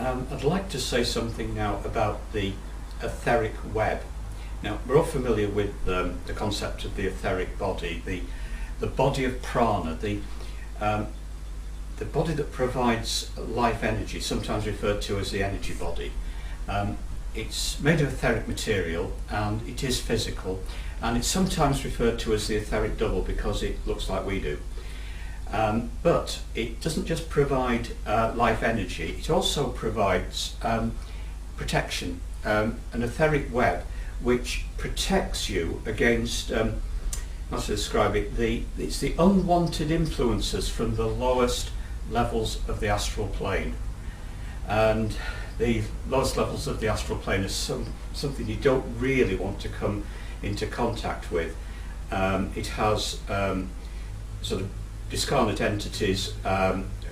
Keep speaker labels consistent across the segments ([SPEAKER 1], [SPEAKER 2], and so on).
[SPEAKER 1] I'd like to say something now about the etheric web. Now, we're all familiar with the concept of the etheric body, the body of prana, the body that provides life energy, sometimes referred to as the energy body. It's made of etheric material and it is physical, and it's sometimes referred to as the etheric double because it looks like we do. But it doesn't just provide life energy, it also provides protection, an etheric web which protects you against, how to describe it, it's the unwanted influences from the lowest levels of the astral plane. And the lowest levels of the astral plane is something you don't really want to come into contact with. It has sort of discarnate entities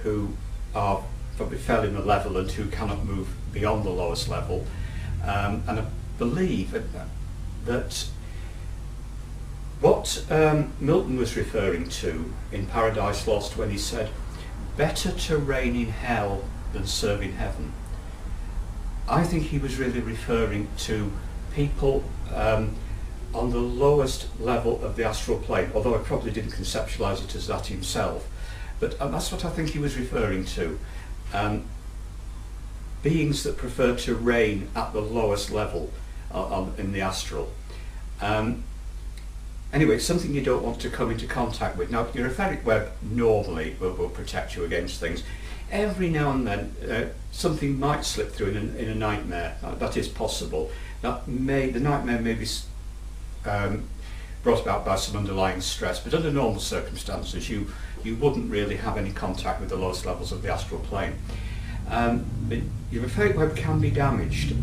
[SPEAKER 1] who are probably fairly malevolent, who cannot move beyond the lowest level, and I believe that what Milton was referring to in Paradise Lost when he said, "Better to reign in hell than serve in heaven," I think he was really referring to people on the lowest level of the astral plane, although I probably didn't conceptualize it as that himself, but that's what I think he was referring to. Beings that prefer to reign at the lowest level in the astral. Anyway, it's something you don't want to come into contact with. Now, your etheric web normally will protect you against things. Every now and then something might slip through in a nightmare. That is possible. The nightmare may be brought about by some underlying stress, but under normal circumstances you wouldn't really have any contact with the lowest levels of the astral plane. Your etheric web can be damaged,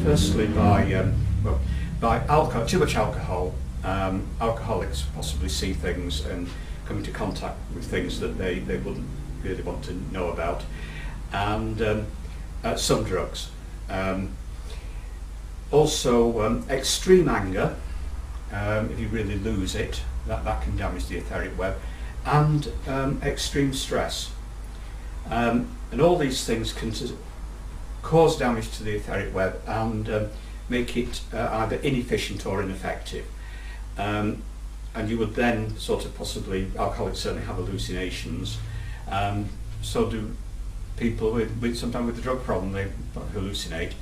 [SPEAKER 1] firstly by alcohol, too much alcohol. Alcoholics possibly see things and come into contact with things that they wouldn't really want to know about, and some drugs. Also extreme anger, if you really lose it, that can damage the etheric web, and extreme stress. And all these things can cause damage to the etheric web and make it either inefficient or ineffective. And you would then sort of possibly, alcoholics certainly have hallucinations, so do people with sometimes with the drug problem, they hallucinate.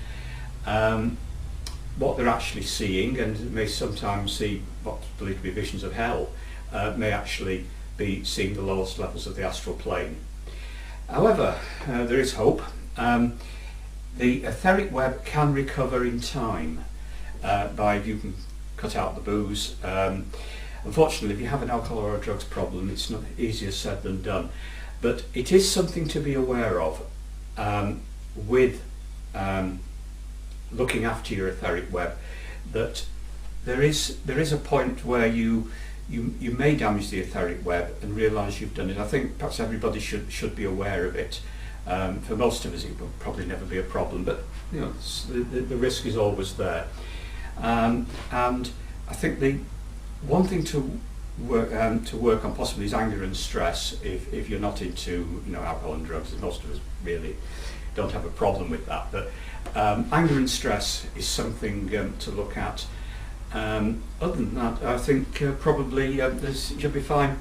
[SPEAKER 1] What they're actually seeing, and may sometimes see what's believed to be visions of hell, may actually be seeing the lowest levels of the astral plane. However, there is hope. The etheric web can recover in time if you can cut out the booze. Unfortunately, if you have an alcohol or a drugs problem, it's not easier said than done. But it is something to be aware of with looking after your etheric web, that there is a point where you may damage the etheric web and realise you've done it. I think perhaps everybody should be aware of it. For most of us it will probably never be a problem, but you know, the risk is always there. And I think the one thing to work on possibly is anger and stress. If you're not into alcohol and drugs, and most of us really don't have a problem with that, but anger and stress is something to look at. Other than that, I think probably you'll be fine.